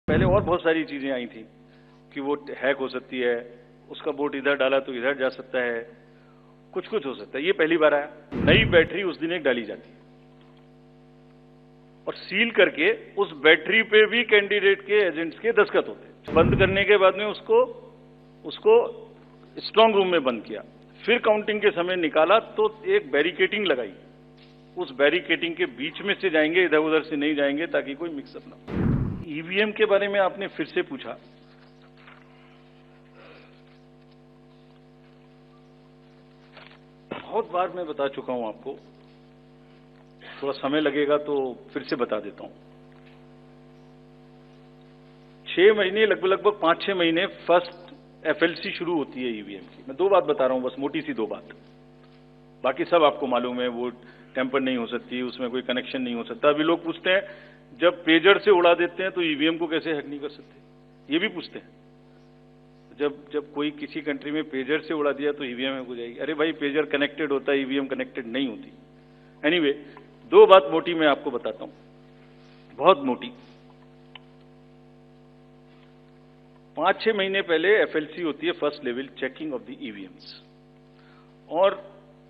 पहले और बहुत सारी चीजें आई थी कि वो हैक हो सकती है, उसका वोट इधर डाला तो इधर जा सकता है, कुछ कुछ हो सकता है। ये पहली बार आया। नई बैटरी उस दिन एक डाली जाती है और सील करके उस बैटरी पे भी कैंडिडेट के एजेंट्स के दस्तखत होते हैं। बंद करने के बाद में उसको स्ट्रांग रूम में बंद किया, फिर काउंटिंग के समय निकाला तो एक बैरिकेटिंग लगाई। उस बैरिकेटिंग के बीच में से जाएंगे, इधर उधर से नहीं जाएंगे ताकि कोई मिक्सअप ना हो। ईवीएम के बारे में आपने फिर से पूछा। बहुत बार मैं बता चुका हूं आपको, थोड़ा समय लगेगा तो फिर से बता देता हूं। 6 महीने लगभग 5-6 महीने फर्स्ट एफएलसी शुरू होती है ईवीएम की। मैं 2 बात बता रहा हूं, बस मोटी सी 2 बात, बाकी सब आपको मालूम है। वो टेम्पर नहीं हो सकती, उसमें कोई कनेक्शन नहीं हो सकता। अभी लोग पूछते हैं जब पेजर से उड़ा देते हैं तो ईवीएम को कैसे हैक नहीं कर सकते, ये भी पूछते हैं। जब कोई किसी कंट्री में पेजर से उड़ा दिया तो ईवीएम हैक हो जाएगी। अरे भाई, पेजर कनेक्टेड होता है, ईवीएम कनेक्टेड नहीं होती। एनीवे, 2 बात मोटी मैं आपको बताता हूं, बहुत मोटी। 5-6 महीने पहले एफएलसी होती है, first level checking of the EVMs, और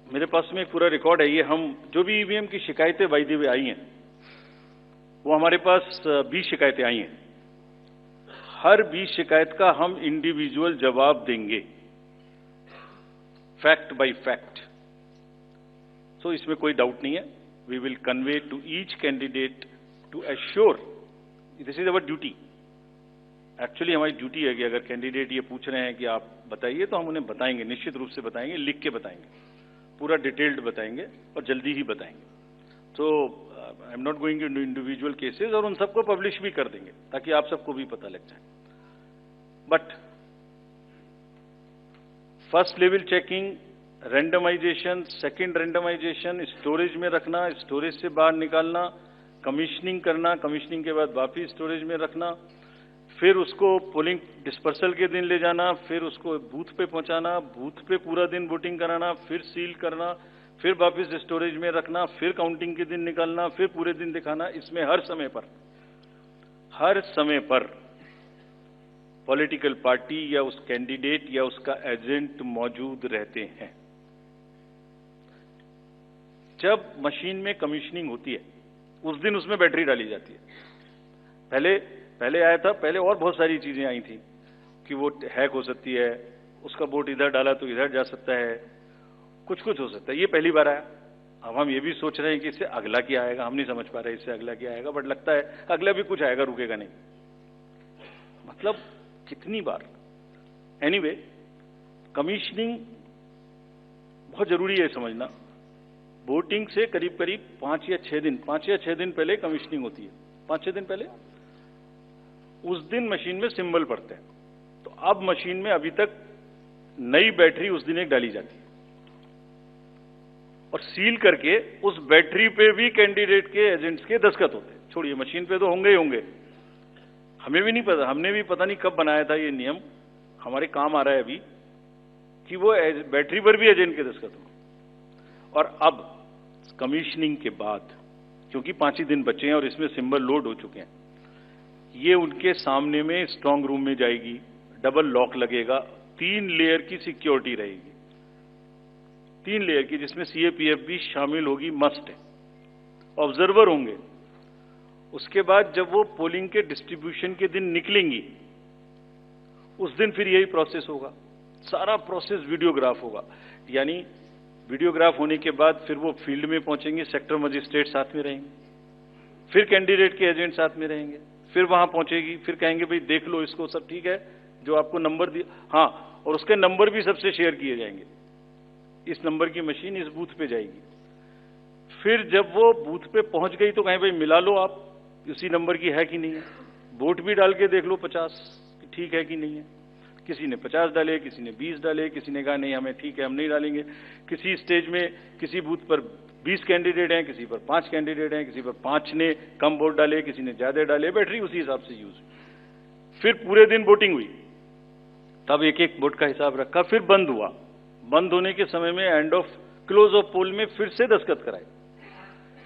मेरे पास में एक पूरा रिकॉर्ड है। ये हम जो भी ईवीएम की शिकायतें बाय द वे आई हैं, वो हमारे पास 20 शिकायतें आई हैं। हर 20 शिकायत का हम इंडिविजुअल जवाब देंगे, फैक्ट बाय फैक्ट। सो इसमें कोई डाउट नहीं है। We will convey to each candidate to assure, this is our duty. Actually हमारी ड्यूटी है कि अगर कैंडिडेट ये पूछ रहे हैं कि आप बताइए, तो हम उन्हें बताएंगे, निश्चित रूप से बताएंगे, लिख के बताएंगे, पूरा डिटेल्ड बताएंगे और जल्दी ही बताएंगे। तो I am not going into individual cases, और उन सबको पब्लिश भी कर देंगे ताकि आप सबको भी पता लग जाए। But first level checking, randomisation, second randomisation, storage में रखना, स्टोरेज से बाहर निकालना, कमीशनिंग करना, कमीशनिंग के बाद वापिस स्टोरेज में रखना, फिर उसको पोलिंग डिस्पर्सल के दिन ले जाना, फिर उसको बूथ पे पहुंचाना, बूथ पे पूरा दिन वोटिंग कराना, फिर सील करना, फिर वापस स्टोरेज में रखना, फिर काउंटिंग के दिन निकालना, फिर पूरे दिन दिखाना। इसमें हर समय पर पॉलिटिकल पार्टी या उस कैंडिडेट या उसका एजेंट मौजूद रहते हैं। जब मशीन में कमीशनिंग होती है उस दिन उसमें बैटरी डाली जाती है। पहले आया था, पहले और बहुत सारी चीजें आई थी कि वो हैक हो सकती है, उसका वोट इधर डाला तो इधर जा सकता है, कुछ कुछ हो सकता है। ये पहली बार आया। अब हम ये भी सोच रहे हैं कि इससे अगला क्या आएगा, हम नहीं समझ पा रहे इससे अगला क्या आएगा, बट लगता है अगला भी कुछ आएगा, रुकेगा नहीं। मतलब कितनी बार। एनीवे, कमीशनिंग बहुत जरूरी है समझना। वोटिंग से करीब 5 या 6 दिन पहले कमीशनिंग होती है। 5-6 दिन पहले उस दिन मशीन में सिंबल पड़ते हैं। तो अब मशीन में अभी तक नई बैटरी उस दिन एक डाली जाती है और सील करके उस बैटरी पे भी कैंडिडेट के एजेंट्स के दस्तखत होते हैं। छोड़िए, मशीन पे तो होंगे ही होंगे, हमें भी नहीं पता, हमने भी पता नहीं कब बनाया था ये नियम, हमारे काम आ रहा है अभी कि वो बैटरी पर भी एजेंट के दस्तखत हो। और अब कमीशनिंग के बाद, क्योंकि 5 ही दिन बचे हैं और इसमें सिंबल लोड हो चुके हैं, ये उनके सामने में स्ट्रांग रूम में जाएगी, डबल लॉक लगेगा, 3 लेयर की सिक्योरिटी रहेगी, 3 लेयर की, जिसमें सीएपीएफ भी शामिल होगी, मस्ट है। ऑब्जर्वर होंगे। उसके बाद जब वो पोलिंग के डिस्ट्रीब्यूशन के दिन निकलेंगी, उस दिन फिर यही प्रोसेस होगा। सारा प्रोसेस वीडियोग्राफ होगा, यानी वीडियोग्राफ होने के बाद फिर वो फील्ड में पहुंचेंगे, सेक्टर मजिस्ट्रेट साथ में रहेंगे, फिर कैंडिडेट के एजेंट साथ में रहेंगे, फिर वहां पहुंचेगी, फिर कहेंगे भाई देख लो इसको, सब ठीक है, जो आपको नंबर दिया, हाँ, और उसके नंबर भी सबसे शेयर किए जाएंगे। इस नंबर की मशीन इस बूथ पे जाएगी। फिर जब वो बूथ पे पहुंच गई तो कहें भाई मिला लो आप, उसी नंबर की है कि नहीं है, वोट भी डाल के देख लो 50 ठीक है कि नहीं है। किसी ने 50 डाले, किसी ने 20 डाले, किसी ने कहा नहीं हमें ठीक है, हम नहीं डालेंगे। किसी स्टेज में किसी बूथ पर 20 कैंडिडेट हैं, किसी पर 5 कैंडिडेट हैं, किसी पर 5 ने कम वोट डाले, किसी ने ज्यादा डाले, बैटरी उसी हिसाब से यूज हुई। फिर पूरे दिन वोटिंग हुई, तब एक एक वोट का हिसाब रखा, फिर बंद हुआ। बंद होने के समय में एंड ऑफ क्लोज ऑफ पोल में फिर से दस्तखत कराए,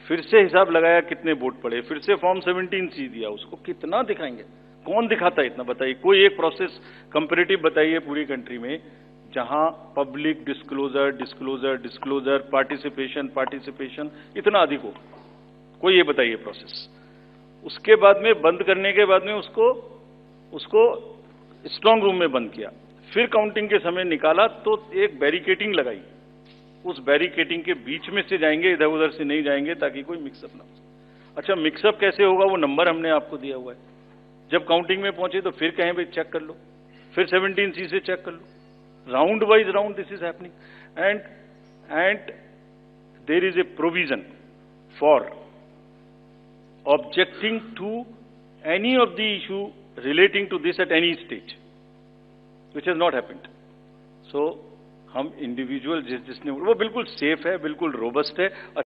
फिर से हिसाब लगाया कितने वोट पड़े, फिर से फॉर्म 17C दिया, उसको कितना दिखाएंगे, कौन दिखाता है इतना, बताइए। कोई एक प्रोसेस कंपैरेटिव बताइए पूरी कंट्री में जहां पब्लिक डिस्क्लोजर, पार्टिसिपेशन इतना अधिक हो। कोई ये बताइए प्रोसेस। उसके बाद में बंद करने के बाद में उसको स्ट्रांग रूम में बंद किया, फिर काउंटिंग के समय निकाला तो एक बैरिकेटिंग लगाई। उस बैरिकेटिंग के बीच में से जाएंगे, इधर उधर से नहीं जाएंगे, ताकि कोई मिक्सअप ना हो। अच्छा, मिक्सअप कैसे होगा, वो नंबर हमने आपको दिया हुआ है। जब काउंटिंग में पहुंचे तो फिर कहें भाई चेक कर लो, फिर 17C से चेक कर लो। Round wise round this is happening and there is a provision for objecting to any of the issue relating to this at any stage, which has not happened. So हम individual जिसने वो बिल्कुल safe है, बिल्कुल robust है।